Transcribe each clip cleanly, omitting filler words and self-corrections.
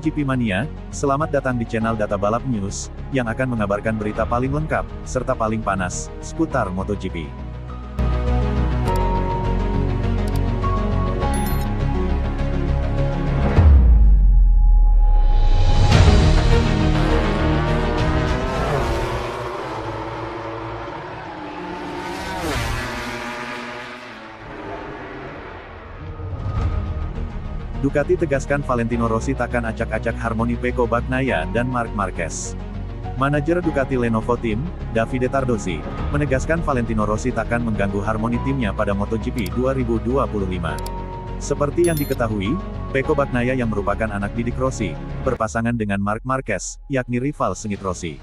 MotoGP Mania, selamat datang di channel Data Balap News, yang akan mengabarkan berita paling lengkap, serta paling panas, seputar MotoGP. Ducati tegaskan Valentino Rossi takkan acak-acak harmoni Pecco Bagnaia dan Marc Marquez. Manajer Ducati Lenovo Team, Davide Tardozzi, menegaskan Valentino Rossi takkan mengganggu harmoni timnya pada MotoGP 2025. Seperti yang diketahui, Pecco Bagnaia yang merupakan anak didik Rossi, berpasangan dengan Marc Marquez, yakni rival sengit Rossi.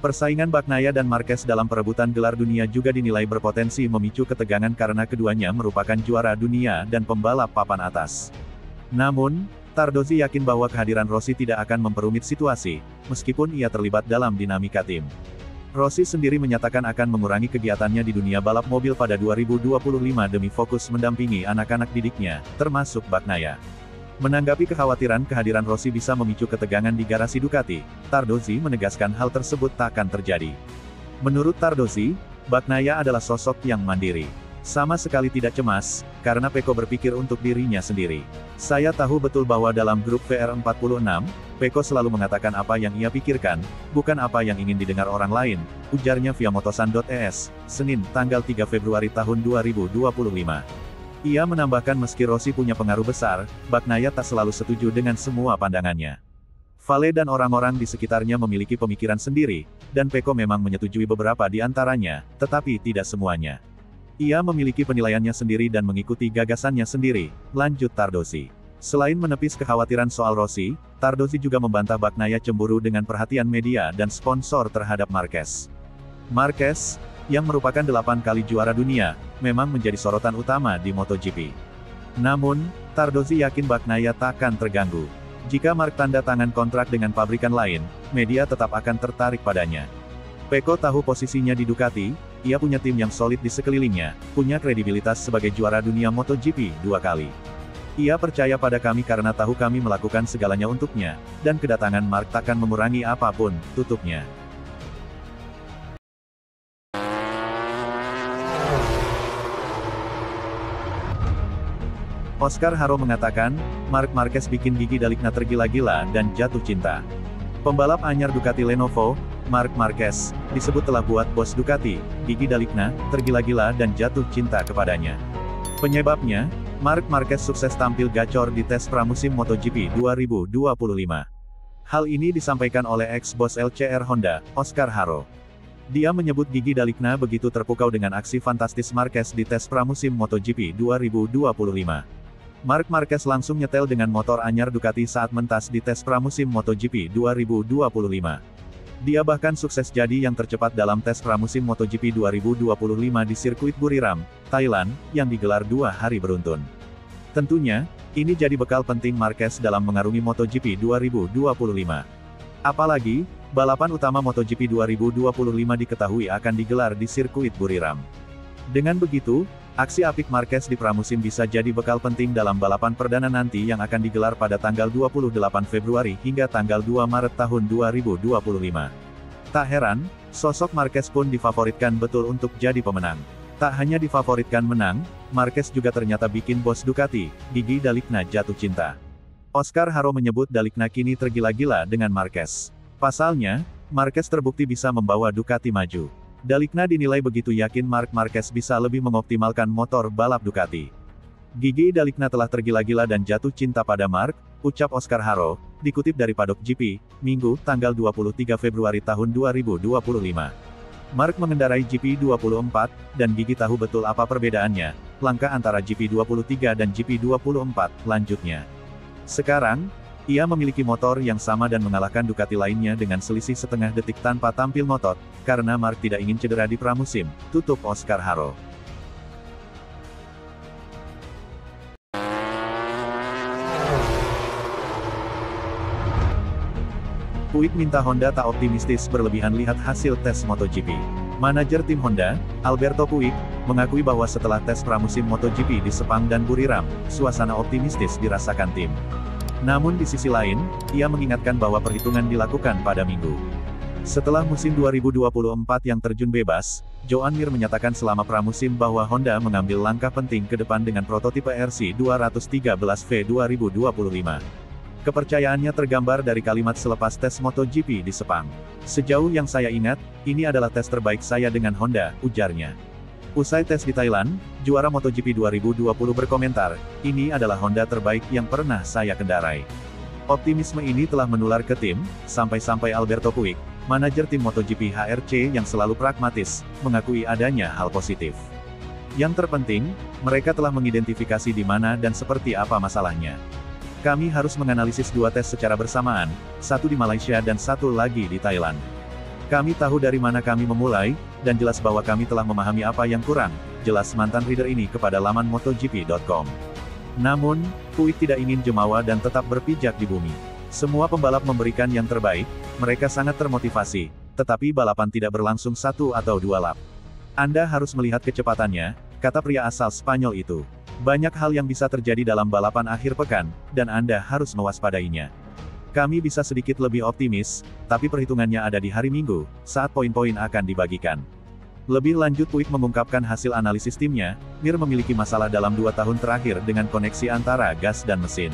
Persaingan Bagnaia dan Marquez dalam perebutan gelar dunia juga dinilai berpotensi memicu ketegangan karena keduanya merupakan juara dunia dan pembalap papan atas. Namun, Tardozzi yakin bahwa kehadiran Rossi tidak akan memperumit situasi, meskipun ia terlibat dalam dinamika tim. Rossi sendiri menyatakan akan mengurangi kegiatannya di dunia balap mobil pada 2025 demi fokus mendampingi anak-anak didiknya, termasuk Bagnaia. Menanggapi kekhawatiran kehadiran Rossi bisa memicu ketegangan di garasi Ducati, Tardozzi menegaskan hal tersebut takkan terjadi. Menurut Tardozzi, Bagnaia adalah sosok yang mandiri. Sama sekali tidak cemas, karena Pecco berpikir untuk dirinya sendiri. Saya tahu betul bahwa dalam grup VR46, Pecco selalu mengatakan apa yang ia pikirkan, bukan apa yang ingin didengar orang lain, ujarnya via motosan.es, Senin, tanggal 3 Februari tahun 2025. Ia menambahkan meski Rossi punya pengaruh besar, Bagnaia tak selalu setuju dengan semua pandangannya. Vale dan orang-orang di sekitarnya memiliki pemikiran sendiri, dan Pecco memang menyetujui beberapa di antaranya, tetapi tidak semuanya. Ia memiliki penilaiannya sendiri dan mengikuti gagasannya sendiri, lanjut Tardozzi. Selain menepis kekhawatiran soal Rossi, Tardozzi juga membantah Bagnaia cemburu dengan perhatian media dan sponsor terhadap Marquez. Marquez, yang merupakan 8 kali juara dunia, memang menjadi sorotan utama di MotoGP. Namun, Tardozzi yakin Bagnaia takkan terganggu. Jika Marc tanda tangan kontrak dengan pabrikan lain, media tetap akan tertarik padanya. Pecco tahu posisinya di Ducati, ia punya tim yang solid di sekelilingnya, punya kredibilitas sebagai juara dunia MotoGP 2 kali. Ia percaya pada kami karena tahu kami melakukan segalanya untuknya, dan kedatangan Marc takkan mengurangi apapun, tutupnya. Oscar Haro mengatakan, Marc Marquez bikin Gigi D'Alicna tergila-gila dan jatuh cinta. Pembalap anyar Ducati Lenovo, Marc Marquez, disebut telah buat bos Ducati, Gigi D'Alicna, tergila-gila dan jatuh cinta kepadanya. Penyebabnya, Marc Marquez sukses tampil gacor di tes pramusim MotoGP 2025. Hal ini disampaikan oleh ex-bos LCR Honda, Oscar Haro. Dia menyebut Gigi D'Alicna begitu terpukau dengan aksi fantastis Marquez di tes pramusim MotoGP 2025. Marc Marquez langsung nyetel dengan motor anyar Ducati saat mentas di tes pramusim MotoGP 2025. Dia bahkan sukses jadi yang tercepat dalam tes pramusim MotoGP 2025 di sirkuit Buriram, Thailand, yang digelar 2 hari beruntun. Tentunya, ini jadi bekal penting Marquez dalam mengarungi MotoGP 2025. Apalagi, balapan utama MotoGP 2025 diketahui akan digelar di sirkuit Buriram. Dengan begitu, aksi apik Marquez di pramusim bisa jadi bekal penting dalam balapan perdana nanti yang akan digelar pada tanggal 28 Februari hingga tanggal 2 Maret tahun 2025. Tak heran, sosok Marquez pun difavoritkan betul untuk jadi pemenang. Tak hanya difavoritkan menang, Marquez juga ternyata bikin bos Ducati, Gigi D'Alicna jatuh cinta. Oscar Haro menyebut D'Alicna kini tergila-gila dengan Marquez. Pasalnya, Marquez terbukti bisa membawa Ducati maju. D'Alicna dinilai begitu yakin Marc Marquez bisa lebih mengoptimalkan motor balap Ducati. Gigi D'Alicna telah tergila-gila dan jatuh cinta pada Marc, ucap Oscar Haro, dikutip dari Paddock GP, Minggu, tanggal 23 Februari tahun 2025. Marc mengendarai GP24, dan Gigi tahu betul apa perbedaannya, langkah antara GP23 dan GP24, lanjutnya. Sekarang, ia memiliki motor yang sama dan mengalahkan Ducati lainnya dengan selisih setengah detik tanpa tampil ngotot, karena Marc tidak ingin cedera di pramusim, tutup Oscar Haro. Puig minta Honda tak optimistis berlebihan lihat hasil tes MotoGP. Manajer tim Honda, Alberto Puig, mengakui bahwa setelah tes pramusim MotoGP di Sepang dan Buriram, suasana optimistis dirasakan tim. Namun di sisi lain, ia mengingatkan bahwa perhitungan dilakukan pada Minggu. Setelah musim 2024 yang terjun bebas, Joan Mir menyatakan selama pramusim bahwa Honda mengambil langkah penting ke depan dengan prototipe RC213V 2025. Kepercayaannya tergambar dari kalimat selepas tes MotoGP di Sepang. "Sejauh yang saya ingat, ini adalah tes terbaik saya dengan Honda," ujarnya. Usai tes di Thailand, juara MotoGP 2020 berkomentar, "Ini adalah Honda terbaik yang pernah saya kendarai." Optimisme ini telah menular ke tim, sampai-sampai Alberto Puig, manajer tim MotoGP HRC yang selalu pragmatis, mengakui adanya hal positif. Yang terpenting, mereka telah mengidentifikasi di mana dan seperti apa masalahnya. "Kami harus menganalisis 2 tes secara bersamaan, satu di Malaysia dan satu lagi di Thailand. Kami tahu dari mana kami memulai, dan jelas bahwa kami telah memahami apa yang kurang," jelas mantan rider ini kepada laman MotoGP.com. Namun, Puig tidak ingin jemawa dan tetap berpijak di bumi. "Semua pembalap memberikan yang terbaik, mereka sangat termotivasi, tetapi balapan tidak berlangsung 1 atau 2 lap. Anda harus melihat kecepatannya," kata pria asal Spanyol itu. "Banyak hal yang bisa terjadi dalam balapan akhir pekan, dan Anda harus mewaspadainya. Kami bisa sedikit lebih optimis, tapi perhitungannya ada di hari Minggu, saat poin-poin akan dibagikan." Lebih lanjut Puig mengungkapkan hasil analisis timnya, Mir memiliki masalah dalam 2 tahun terakhir dengan koneksi antara gas dan mesin.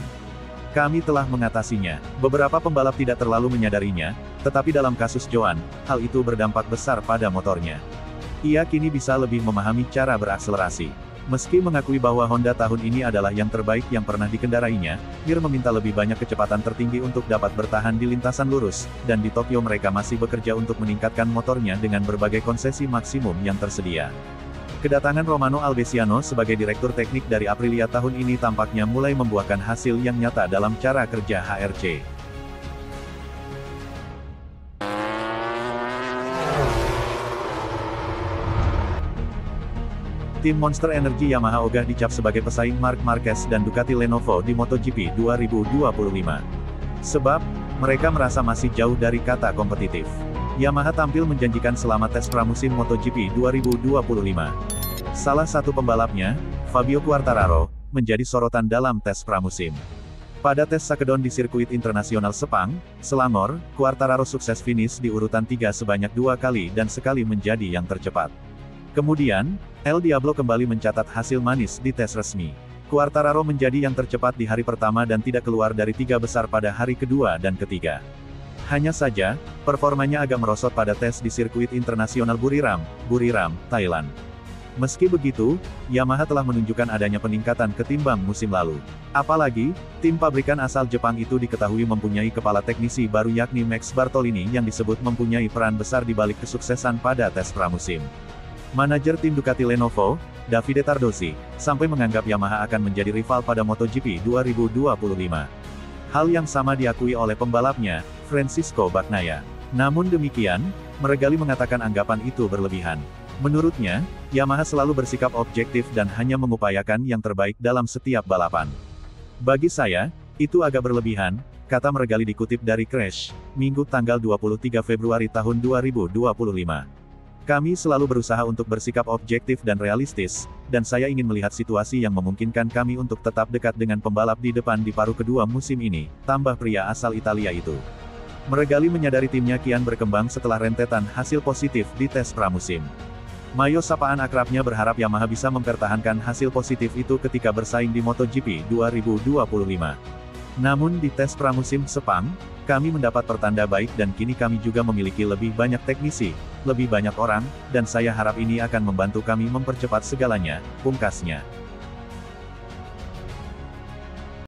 "Kami telah mengatasinya. Beberapa pembalap tidak terlalu menyadarinya, tetapi dalam kasus Joan, hal itu berdampak besar pada motornya. Ia kini bisa lebih memahami cara berakselerasi." Meski mengakui bahwa Honda tahun ini adalah yang terbaik yang pernah dikendarainya, Mir meminta lebih banyak kecepatan tertinggi untuk dapat bertahan di lintasan lurus, dan di Tokyo mereka masih bekerja untuk meningkatkan motornya dengan berbagai konsesi maksimum yang tersedia. Kedatangan Romano Albesiano sebagai direktur teknik dari Aprilia tahun ini tampaknya mulai membuahkan hasil yang nyata dalam cara kerja HRC. Tim Monster Energy Yamaha ogah dicap sebagai pesaing Marc Marquez dan Ducati Lenovo di MotoGP 2025. Sebab, mereka merasa masih jauh dari kata kompetitif. Yamaha tampil menjanjikan selama tes pramusim MotoGP 2025. Salah satu pembalapnya, Fabio Quartararo, menjadi sorotan dalam tes pramusim. Pada tes Sakedon di sirkuit internasional Sepang, Selangor, Quartararo sukses finish di urutan 3 sebanyak 2 kali dan sekali menjadi yang tercepat. Kemudian, El Diablo kembali mencatat hasil manis di tes resmi. Quartararo menjadi yang tercepat di hari pertama dan tidak keluar dari 3 besar pada hari kedua dan ketiga. Hanya saja, performanya agak merosot pada tes di sirkuit internasional Buriram, Thailand. Meski begitu, Yamaha telah menunjukkan adanya peningkatan ketimbang musim lalu. Apalagi, tim pabrikan asal Jepang itu diketahui mempunyai kepala teknisi baru yakni Max Bartolini yang disebut mempunyai peran besar di balik kesuksesan pada tes pramusim. Manajer tim Ducati Lenovo, Davide Tardosi, sampai menganggap Yamaha akan menjadi rival pada MotoGP 2025. Hal yang sama diakui oleh pembalapnya, Francisco Bagnaia. Namun demikian, Meregali mengatakan anggapan itu berlebihan. Menurutnya, Yamaha selalu bersikap objektif dan hanya mengupayakan yang terbaik dalam setiap balapan. "Bagi saya, itu agak berlebihan," kata Meregali dikutip dari Crash, Minggu tanggal 23 Februari tahun 2025. "Kami selalu berusaha untuk bersikap objektif dan realistis, dan saya ingin melihat situasi yang memungkinkan kami untuk tetap dekat dengan pembalap di depan di paruh kedua musim ini," tambah pria asal Italia itu. Meregali menyadari timnya kian berkembang setelah rentetan hasil positif di tes pramusim. Mayo sapaan akrabnya berharap Yamaha bisa mempertahankan hasil positif itu ketika bersaing di MotoGP 2025. "Namun di tes pramusim Sepang, kami mendapat pertanda baik dan kini kami juga memiliki lebih banyak teknisi, lebih banyak orang, dan saya harap ini akan membantu kami mempercepat segalanya," pungkasnya.